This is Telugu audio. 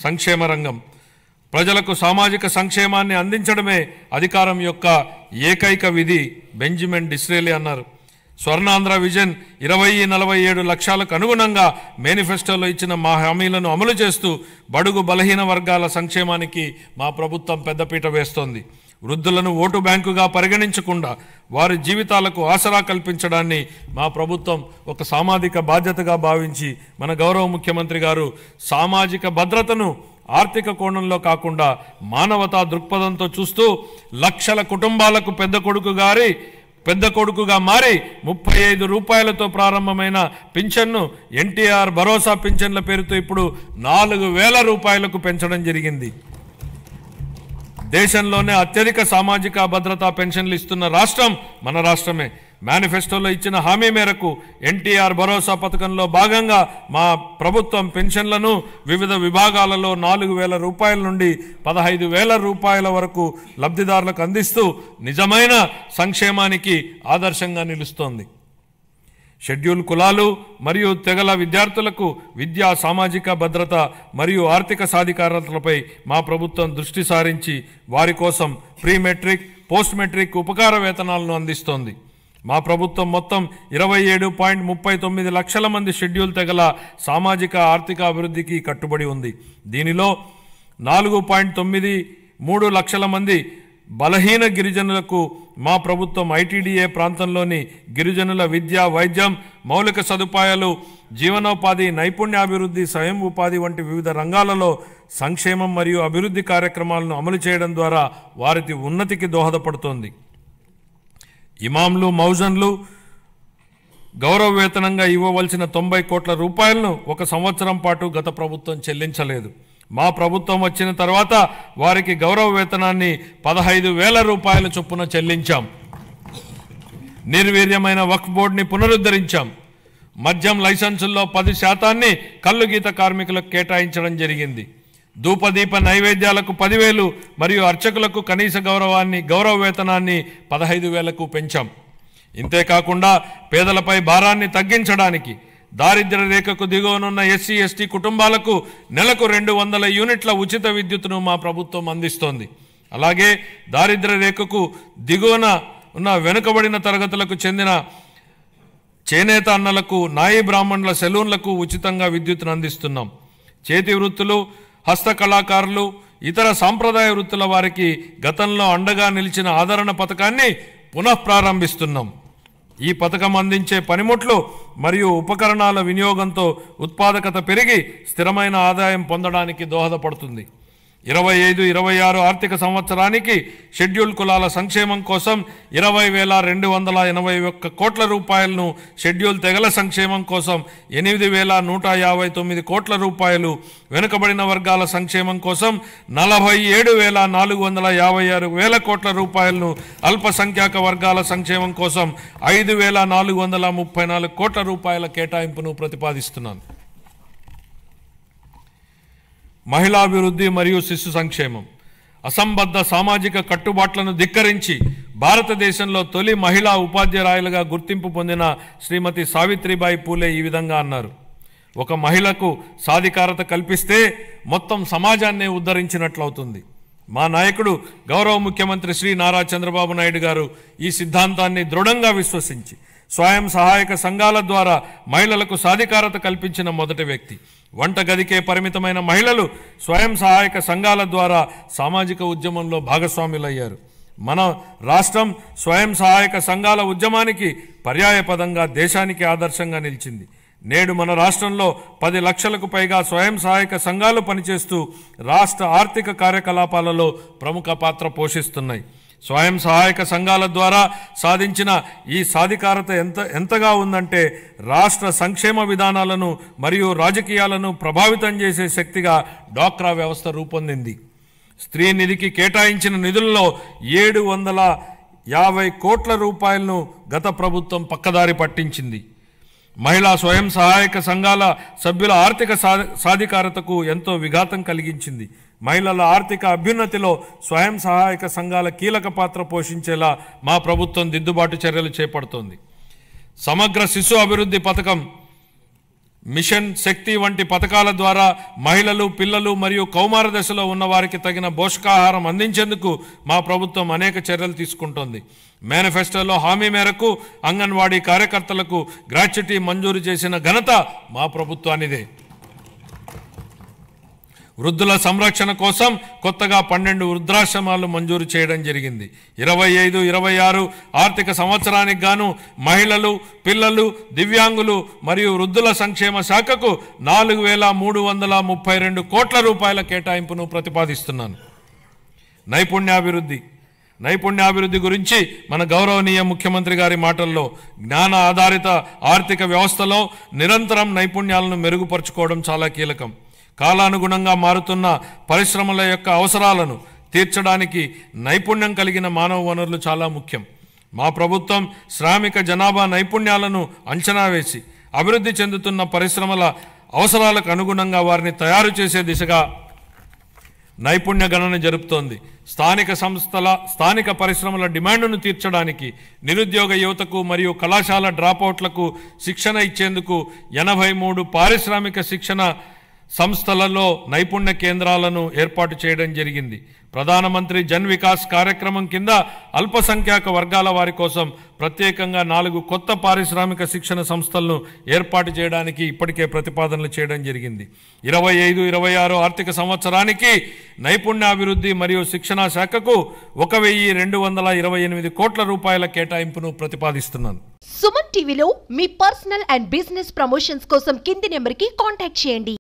సంక్షేమ రంగం. ప్రజలకు సామాజిక సంక్షేమాన్ని అందించడమే అధికారం యొక్క ఏకైక విధి బెంజమిన్ డిస్రేలి అన్నారు. స్వర్ణాంధ్ర విజన్ 2047 లక్ష్యాలకు అనుగుణంగా మేనిఫెస్టోలో ఇచ్చిన మా హామీలను అమలు చేస్తూ బడుగు బలహీన వర్గాల సంక్షేమానికి మా ప్రభుత్వం పెద్దపీట వేస్తోంది. వృద్ధులను ఓటు బ్యాంకుగా పరిగణించకుండా వారి జీవితాలకు ఆసరా కల్పించడాన్ని మా ప్రభుత్వం ఒక సామాజిక బాధ్యతగా భావించి మన గౌరవ ముఖ్యమంత్రి గారు సామాజిక భద్రతను ఆర్థిక కోణంలో కాకుండా మానవతా దృక్పథంతో చూస్తూ లక్షల కుటుంబాలకు పెద్ద కొడుకుగా మారి 35 రూపాయలతో ప్రారంభమైన పింఛన్ను ఎన్టీఆర్ భరోసా పింఛన్ల పేరుతో ఇప్పుడు 4,000 రూపాయలకు పెంచడం జరిగింది. దేశంలోనే అత్యధిక సామాజిక భద్రతా పెన్షన్లు ఇస్తున్న రాష్ట్రం మన రాష్ట్రమే. మేనిఫెస్టోలో ఇచ్చిన హామీ మేరకు ఎన్టీఆర్ భరోసా పథకంలో భాగంగా మా ప్రభుత్వం పెన్షన్లను వివిధ విభాగాలలో 4,000 రూపాయల నుండి 15,000 రూపాయల వరకు లబ్ధిదారులకు అందిస్తూ నిజమైన సంక్షేమానికి ఆదర్శంగా నిలుస్తోంది. షెడ్యూల్ కులాలు మరియు తెగల విద్యార్థులకు విద్యా సామాజిక భద్రత మరియు ఆర్థిక సాధికారతలపై మా ప్రభుత్వం దృష్టి సారించి వారి కోసం ప్రీ మెట్రిక్ పోస్ట్ మెట్రిక్ ఉపకార వేతనాలను అందిస్తోంది. మా ప్రభుత్వం మొత్తం 27.39 లక్షల మంది షెడ్యూల్ తెగల సామాజిక ఆర్థిక అభివృద్ధికి కట్టుబడి ఉంది. దీనిలో 4.93 లక్షల మంది బలహీన గిరిజనులకు మా ప్రభుత్వం ఐటీడీఏ ప్రాంతంలోని గిరిజనుల విద్య, వైద్యం, మౌలిక సదుపాయాలు, జీవనోపాధి, నైపుణ్యాభివృద్ధి, స్వయం ఉపాధి వంటి వివిధ రంగాలలో సంక్షేమం మరియు అభివృద్ధి కార్యక్రమాలను అమలు చేయడం ద్వారా వారి ఉన్నతికి దోహదపడుతోంది. ఇమాంలు, మౌజన్లు గౌరవ వేతనంగా ఇవ్వవలసిన 90 కోట్ల రూపాయలను 1 సంవత్సరం పాటు గత ప్రభుత్వం చెల్లించలేదు. మా ప్రభుత్వం వచ్చిన తర్వాత వారికి గౌరవ వేతనాన్ని 15,000 రూపాయల చొప్పున చెల్లించాం. నిర్వీర్యమైన వక్ఫ్ బోర్డుని పునరుద్ధరించాం. మద్యం లైసెన్సుల్లో 10% కల్లు గీత కార్మికులకు కేటాయించడం జరిగింది. ధూపదీప నైవేద్యాలకు 10,000 మరియు అర్చకులకు కనీస గౌరవ వేతనాన్ని 15,000కు పెంచాం. ఇంతేకాకుండా పేదలపై భారాన్ని తగ్గించడానికి దారిద్ర్య రేఖకు దిగువనున్న ఎస్సీ ఎస్టీ కుటుంబాలకు నెలకు 200 యూనిట్ల ఉచిత విద్యుత్తును మా ప్రభుత్వం అందిస్తోంది. అలాగే దారిద్ర్య రేఖకు దిగువన ఉన్న వెనుకబడిన తరగతులకు చెందిన చేనేత అన్నలకు, నాయి బ్రాహ్మణుల సెలూన్లకు ఉచితంగా విద్యుత్తును అందిస్తున్నాం. చేతి వృత్తులు, హస్త కళాకారులు, ఇతర సాంప్రదాయ వృత్తుల వారికి గతంలో అండగా నిలిచిన ఆదరణ పథకాన్ని పునఃప్రారంభిస్తున్నాం. ఈ పథకం అందించే పనిముట్లు మరియు ఉపకరణాల వినియోగంతో ఉత్పాదకత పెరిగి స్థిరమైన ఆదాయం పొందడానికి దోహదపడుతుంది. 25-26 ఆర్థిక సంవత్సరానికి షెడ్యూల్ కులాల సంక్షేమం కోసం 20,281 కోట్ల రూపాయలను, షెడ్యూల్ తెగల సంక్షేమం కోసం 8,159 కోట్ల రూపాయలు, వెనుకబడిన వర్గాల సంక్షేమం కోసం 47,456 కోట్ల రూపాయలను, అల్పసంఖ్యాక వర్గాల సంక్షేమం కోసం 5,434 కోట్ల రూపాయల కేటాయింపును ప్రతిపాదిస్తున్నాను. మహిళాభివృద్ధి మరియు శిశు సంక్షేమం. అసంబద్ధ సామాజిక కట్టుబాట్లను ధిక్కరించి భారతదేశంలో తొలి మహిళా ఉపాధ్యాయులుగా గుర్తింపు పొందిన శ్రీమతి సావిత్రిబాయి పూలే ఈ విధంగా అన్నారు: ఒక మహిళకు సాధికారత కల్పిస్తే మొత్తం సమాజాన్నే ఉద్ధరించినట్లవుతుంది. మా నాయకుడు గౌరవ ముఖ్యమంత్రి శ్రీ నారా చంద్రబాబు నాయుడు గారు ఈ సిద్ధాంతాన్ని దృఢంగా విశ్వసించి స్వయం సహాయక సంఘాల ద్వారా మహిళలకు సాధికారత కల్పించిన మొదటి వ్యక్తి. వంటగదికే పరిమితమైన మహిళలు స్వయం సహాయక సంఘాల ద్వారా సామాజిక ఉద్యమంలో భాగస్వాములయ్యారు. మన రాష్ట్రం స్వయం సహాయక సంఘాల ఉద్యమానికి పర్యాయపదంగా దేశానికి ఆదర్శంగా నిలిచింది. నేడు మన రాష్ట్రంలో 10 లక్షలకు పైగా స్వయం సహాయక సంఘాలు పనిచేస్తూ రాష్ట్ర ఆర్థిక కార్యకలాపాలలో ప్రముఖ పాత్ర పోషిస్తున్నాయి. స్వయం సహాయక సంఘాల ద్వారా సాధించిన ఈ సాధికారత ఎంతగా ఉందంటే రాష్ట్ర సంక్షేమ విధానాలను మరియు రాజకీయాలను ప్రభావితం చేసే శక్తిగా డ్వాక్రా వ్యవస్థ రూపొందింది. స్త్రీ నిధికి కేటాయించిన నిధుల్లో 750 కోట్ల రూపాయలను గత ప్రభుత్వం పక్కదారి పట్టించింది. మహిళా స్వయం సహాయక సంఘాల సభ్యుల ఆర్థిక సాధికారతకు ఎంతో విఘాతం కలిగించింది. మహిళల ఆర్థిక అభ్యున్నతిలో స్వయం సహాయక సంఘాల కీలక పాత్ర పోషించేలా మా ప్రభుత్వం దిద్దుబాటు చర్యలు చేపడుతోంది. సమగ్ర శిశు అభివృద్ధి పథకం మిషన్ శక్తి వంటి పథకాల ద్వారా మహిళలు, పిల్లలు మరియు కౌమార దశలో ఉన్న వారికి తగిన పోషకాహారం అందించేందుకు మా ప్రభుత్వం అనేక చర్యలు తీసుకుంటోంది. మేనిఫెస్టోలో హామీ మేరకు అంగన్వాడీ కార్యకర్తలకు గ్రాట్యుటీ మంజూరు చేసిన ఘనత మా ప్రభుత్వానిదే. వృద్ధుల సంరక్షణ కోసం కొత్తగా 12 వృద్ధాశ్రమాలు మంజూరు చేయడం జరిగింది. 25-26 ఆర్థిక సంవత్సరానికి గాను మహిళలు, పిల్లలు, దివ్యాంగులు మరియు వృద్ధుల సంక్షేమ శాఖకు 4,332 కోట్ల రూపాయల కేటాయింపును ప్రతిపాదిస్తున్నాను. నైపుణ్యాభివృద్ధి గురించి మన గౌరవనీయ ముఖ్యమంత్రి గారి మాటల్లో, జ్ఞాన ఆధారిత ఆర్థిక వ్యవస్థలో నిరంతరం నైపుణ్యాలను మెరుగుపరుచుకోవడం చాలా కీలకం. కాలానుగుణంగా మారుతున్న పరిశ్రమల యొక్క అవసరాలను తీర్చడానికి నైపుణ్యం కలిగిన మానవ వనరులు చాలా ముఖ్యం. మా ప్రభుత్వం శ్రామిక జనాభా నైపుణ్యాలను అంచనా వేసి అభివృద్ధి చెందుతున్న పరిశ్రమల అవసరాలకు అనుగుణంగా వారిని తయారు చేసే దిశగా నైపుణ్య గణన జరుపుతోంది. స్థానిక పరిశ్రమల డిమాండ్ను తీర్చడానికి నిరుద్యోగ యువతకు మరియు కళాశాల డ్రాపౌట్లకు శిక్షణ ఇచ్చేందుకు 83 పారిశ్రామిక శిక్షణ సంస్థలలో నైపుణ్య కేంద్రాలను ఏర్పాటు చేయడం జరిగింది. ప్రధానమంత్రి జన్ వికాస్ కార్యక్రమం కింద అల్పసంఖ్యాక వర్గాల వారి కోసం ప్రత్యేకంగా 4 కొత్త పారిశ్రామిక శిక్షణ సంస్థలను ఏర్పాటు చేయడానికి ఇప్పటికే ప్రతిపాదనలు చేయడం జరిగింది. 25-26 ఆర్థిక సంవత్సరానికి నైపుణ్యాభివృద్ధి మరియు శిక్షణా శాఖకు 1,228 కోట్ల రూపాయల కేటాయింపును ప్రతిపాదిస్తున్నాను. సుమన్ టీవీలో మీ పర్సనల్ అండ్ బిజినెస్ ప్రమోషన్స్ కోసం కింది నెంబర్కి కాంటాక్ట్ చేయండి.